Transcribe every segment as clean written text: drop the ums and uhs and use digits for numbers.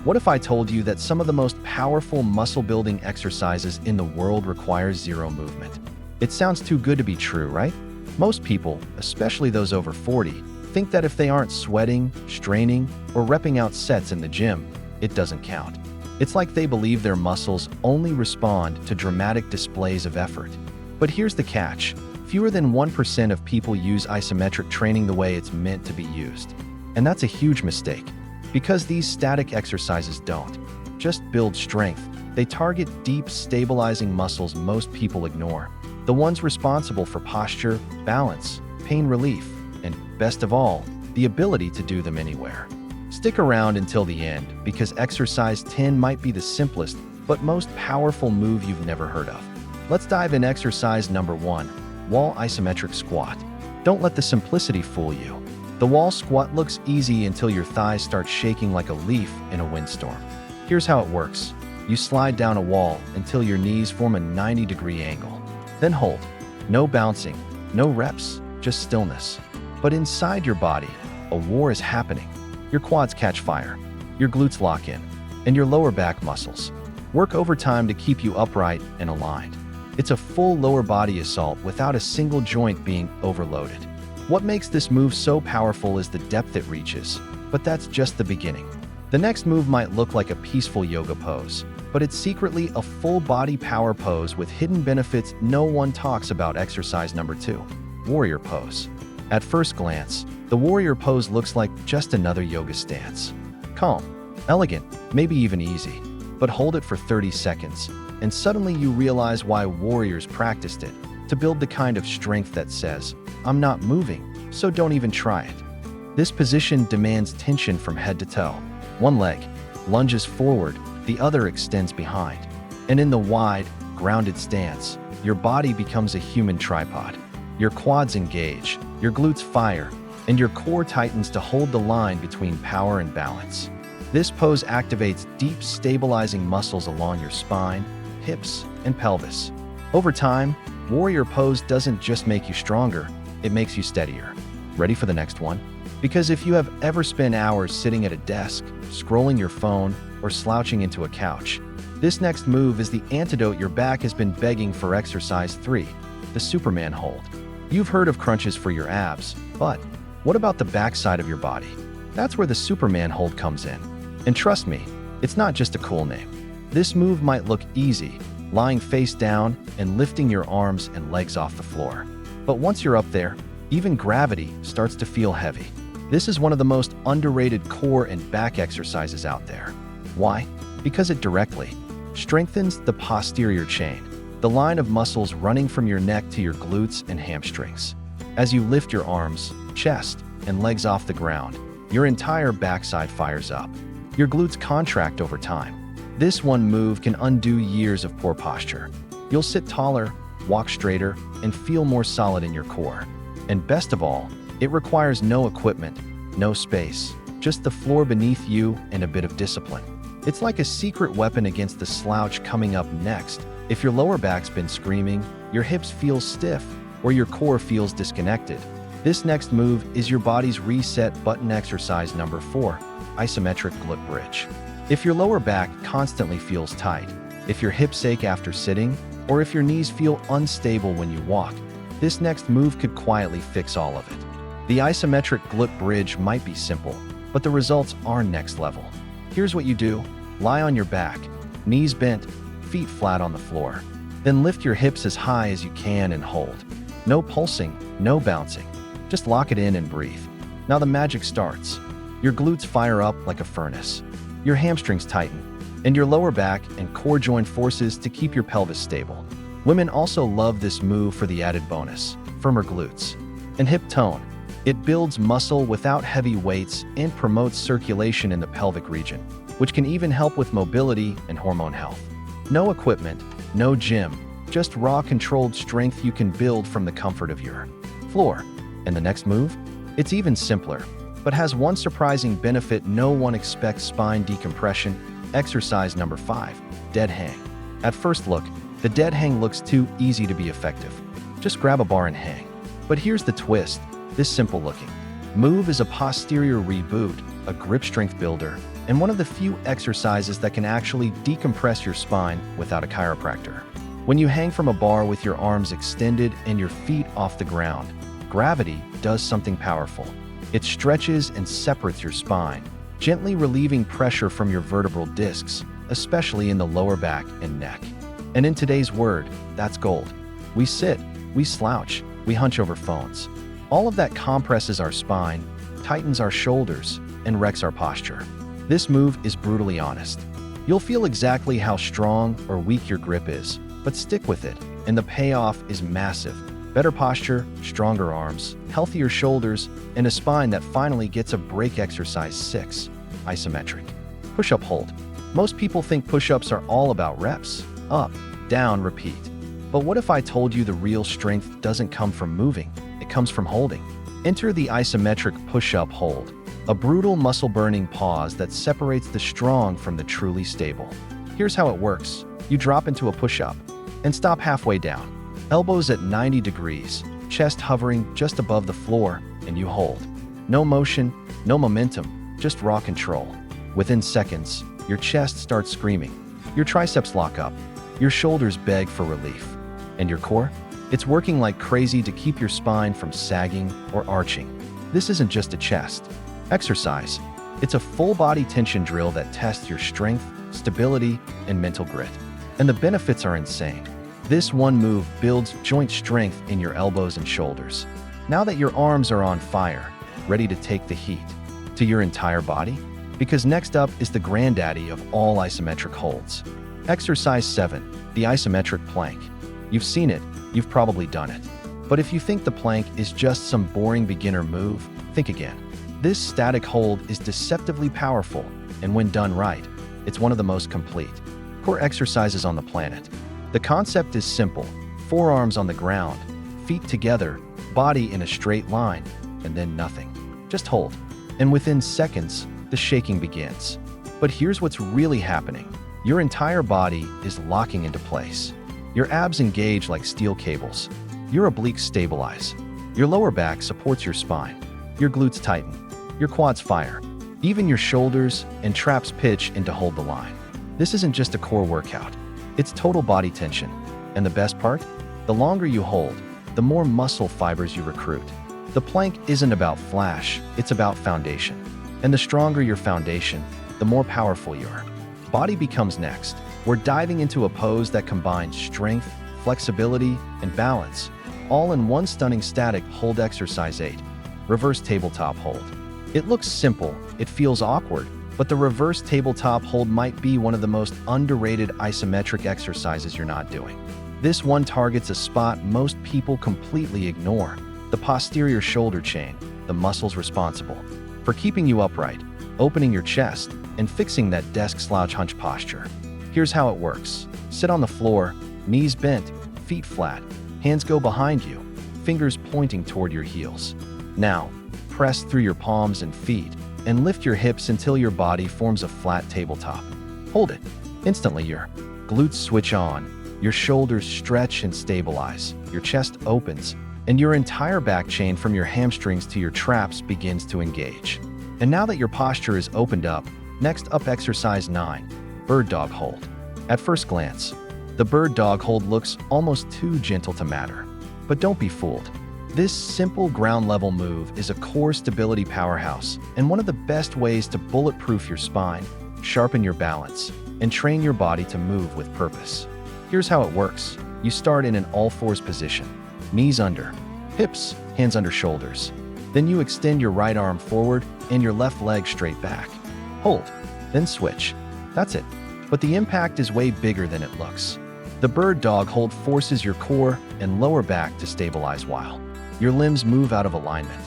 What if I told you that some of the most powerful muscle-building exercises in the world require zero movement? It sounds too good to be true, right? Most people, especially those over 40, think that if they aren't sweating, straining, or repping out sets in the gym, it doesn't count. It's like they believe their muscles only respond to dramatic displays of effort. But here's the catch. Fewer than 1% of people use isometric training the way it's meant to be used. And that's a huge mistake, because these static exercises don't just build strength. They target deep, stabilizing muscles most people ignore. The ones responsible for posture, balance, pain relief, and best of all, the ability to do them anywhere. Stick around until the end, because exercise 10 might be the simplest but most powerful move you've never heard of. Let's dive in exercise number 1, wall isometric squat. Don't let the simplicity fool you. The wall squat looks easy until your thighs start shaking like a leaf in a windstorm. Here's how it works. You slide down a wall until your knees form a 90-degree angle. Then hold. No bouncing, no reps, just stillness. But inside your body, a war is happening. Your quads catch fire, your glutes lock in, and your lower back muscles work overtime to keep you upright and aligned. It's a full lower body assault without a single joint being overloaded. What makes this move so powerful is the depth it reaches, but that's just the beginning. The next move might look like a peaceful yoga pose, but it's secretly a full body power pose with hidden benefits no one talks about. Exercise number 2, warrior pose. At first glance, the warrior pose looks like just another yoga stance. Calm, elegant, maybe even easy, but hold it for 30 seconds, and suddenly you realize why warriors practiced it: to build the kind of strength that says, "I'm not moving, so don't even try it." This position demands tension from head to toe. One leg lunges forward, the other extends behind. And in the wide, grounded stance, your body becomes a human tripod. Your quads engage, your glutes fire, and your core tightens to hold the line between power and balance. This pose activates deep, stabilizing muscles along your spine, hips, and pelvis. Over time, warrior pose doesn't just make you stronger, it makes you steadier. Ready for the next one? Because if you have ever spent hours sitting at a desk, scrolling your phone, or slouching into a couch, this next move is the antidote your back has been begging for. Exercise 3, the Superman hold. You've heard of crunches for your abs, but what about the backside of your body? That's where the Superman hold comes in. And trust me, it's not just a cool name. This move might look easy, lying face down and lifting your arms and legs off the floor. But once you're up there, even gravity starts to feel heavy. This is one of the most underrated core and back exercises out there. Why? Because it directly strengthens the posterior chain, the line of muscles running from your neck to your glutes and hamstrings. As you lift your arms, chest, and legs off the ground, your entire backside fires up. Your glutes contract over time. This one move can undo years of poor posture. You'll sit taller, walk straighter, and feel more solid in your core. And best of all, it requires no equipment, no space, just the floor beneath you and a bit of discipline. It's like a secret weapon against the slouch coming up next. If your lower back's been screaming, your hips feel stiff, or your core feels disconnected, this next move is your body's reset button. Exercise number 4, Isometric Glute Bridge. If your lower back constantly feels tight, if your hips ache after sitting, or if your knees feel unstable when you walk, this next move could quietly fix all of it. The Isometric Glute Bridge might be simple, but the results are next level. Here's what you do. Lie on your back, knees bent, feet flat on the floor. Then lift your hips as high as you can and hold. No pulsing, no bouncing. Just lock it in and breathe. Now the magic starts. Your glutes fire up like a furnace. Your hamstrings tighten, and your lower back and core join forces to keep your pelvis stable. Women also love this move for the added bonus: firmer glutes and hip tone. It builds muscle without heavy weights and promotes circulation in the pelvic region, which can even help with mobility and hormone health. No equipment, no gym, just raw controlled strength you can build from the comfort of your floor. And the next move? It's even simpler, but has one surprising benefit no one expects: spine decompression. Exercise number 5, dead hang. At first look, the dead hang looks too easy to be effective. Just grab a bar and hang. But here's the twist. This simple looking move is a posterior reboot, a grip strength builder, and one of the few exercises that can actually decompress your spine without a chiropractor. When you hang from a bar with your arms extended and your feet off the ground, gravity does something powerful. It stretches and separates your spine, gently relieving pressure from your vertebral discs, especially in the lower back and neck. And in today's word, that's gold. We sit, we slouch, we hunch over phones. All of that compresses our spine, tightens our shoulders, and wrecks our posture. This move is brutally honest. You'll feel exactly how strong or weak your grip is, but stick with it, and the payoff is massive. Better posture, stronger arms, healthier shoulders, and a spine that finally gets a break. Exercise 6. Isometric Push-Up Hold. Most people think push-ups are all about reps, up, down, repeat. But what if I told you the real strength doesn't come from moving, it comes from holding? Enter the Isometric Push-Up Hold, a brutal muscle-burning pause that separates the strong from the truly stable. Here's how it works. You drop into a push-up and stop halfway down. Elbows at 90 degrees, chest hovering just above the floor, and you hold. No motion, no momentum, just raw control. Within seconds, your chest starts screaming. Your triceps lock up. Your shoulders beg for relief. And your core? It's working like crazy to keep your spine from sagging or arching. This isn't just a chest exercise. It's a full-body tension drill that tests your strength, stability, and mental grit. And the benefits are insane. This one move builds joint strength in your elbows and shoulders. Now that your arms are on fire, ready to take the heat to your entire body? Because next up is the granddaddy of all isometric holds. Exercise 7, the Isometric Plank. You've seen it, you've probably done it. But if you think the plank is just some boring beginner move, think again. This static hold is deceptively powerful, and when done right, it's one of the most complete core exercises on the planet. The concept is simple: forearms on the ground, feet together, body in a straight line, and then nothing. Just hold. And within seconds, the shaking begins. But here's what's really happening. Your entire body is locking into place. Your abs engage like steel cables. Your obliques stabilize. Your lower back supports your spine. Your glutes tighten. Your quads fire. Even your shoulders and traps pitch in to hold the line. This isn't just a core workout. It's total body tension. And the best part? The longer you hold, the more muscle fibers you recruit. The plank isn't about flash, it's about foundation. And the stronger your foundation, the more powerful you are. Body becomes next. We're diving into a pose that combines strength, flexibility, and balance, all in one stunning static hold. Exercise 8, Reverse Tabletop Hold. It looks simple, it feels awkward, but the reverse tabletop hold might be one of the most underrated isometric exercises you're not doing. This one targets a spot most people completely ignore: the posterior shoulder chain, the muscles responsible for keeping you upright, opening your chest, and fixing that desk slouch hunch posture. Here's how it works. Sit on the floor, knees bent, feet flat, hands go behind you, fingers pointing toward your heels. Now, press through your palms and feet, and lift your hips until your body forms a flat tabletop. Hold it. Instantly, your glutes switch on, your shoulders stretch and stabilize, your chest opens, and your entire back chain from your hamstrings to your traps begins to engage. And now that your posture is opened up, next up, exercise 9, Bird Dog Hold. At first glance, the Bird Dog Hold looks almost too gentle to matter. But don't be fooled. This simple ground-level move is a core stability powerhouse and one of the best ways to bulletproof your spine, sharpen your balance, and train your body to move with purpose. Here's how it works. You start in an all-fours position, knees under, hips, hands under shoulders. Then you extend your right arm forward and your left leg straight back. Hold, then switch. That's it. But the impact is way bigger than it looks. The Bird Dog Hold forces your core and lower back to stabilize while your limbs move out of alignment.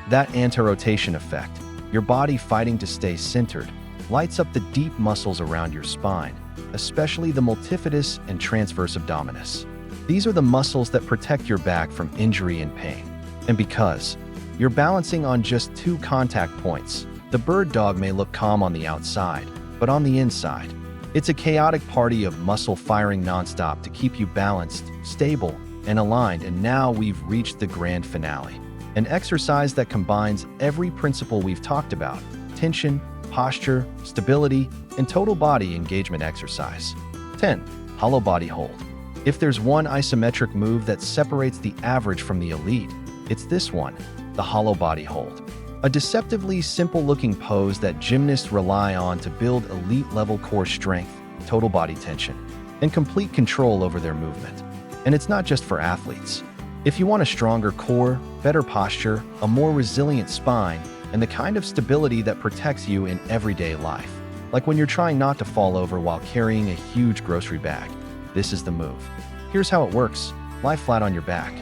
That anti-rotation effect, your body fighting to stay centered, lights up the deep muscles around your spine, especially the multifidus and transverse abdominis. These are the muscles that protect your back from injury and pain. And because you're balancing on just 2 contact points, the bird dog may look calm on the outside, but on the inside, it's a chaotic party of muscle firing nonstop to keep you balanced, stable, and aligned. And now we've reached the grand finale, an exercise that combines every principle we've talked about: tension, posture, stability, and total body engagement exercise. 10. Hollow body hold. If there's one isometric move that separates the average from the elite, it's this one, the hollow body hold. A deceptively simple-looking pose that gymnasts rely on to build elite-level core strength, total body tension, and complete control over their movement. And it's not just for athletes. If you want a stronger core, better posture, a more resilient spine, and the kind of stability that protects you in everyday life, like when you're trying not to fall over while carrying a huge grocery bag, this is the move. Here's how it works. Lie flat on your back.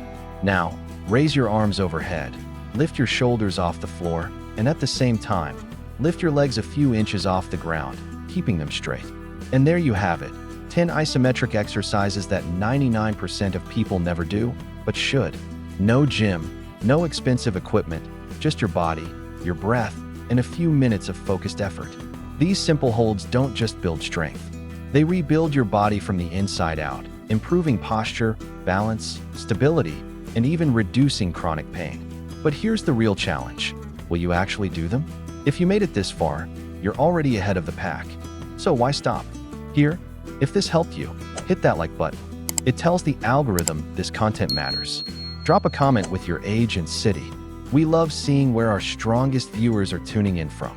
Now, raise your arms overhead, lift your shoulders off the floor, and at the same time, lift your legs a few inches off the ground, keeping them straight. And there you have it, 10 isometric exercises that 99% of people never do, but should. No gym, no expensive equipment, just your body, your breath, and a few minutes of focused effort. These simple holds don't just build strength. They rebuild your body from the inside out, improving posture, balance, stability, and even reducing chronic pain. But here's the real challenge. Will you actually do them? If you made it this far, you're already ahead of the pack. So why stop? Here, if this helped you, hit that like button. It tells the algorithm this content matters. Drop a comment with your age and city. We love seeing where our strongest viewers are tuning in from.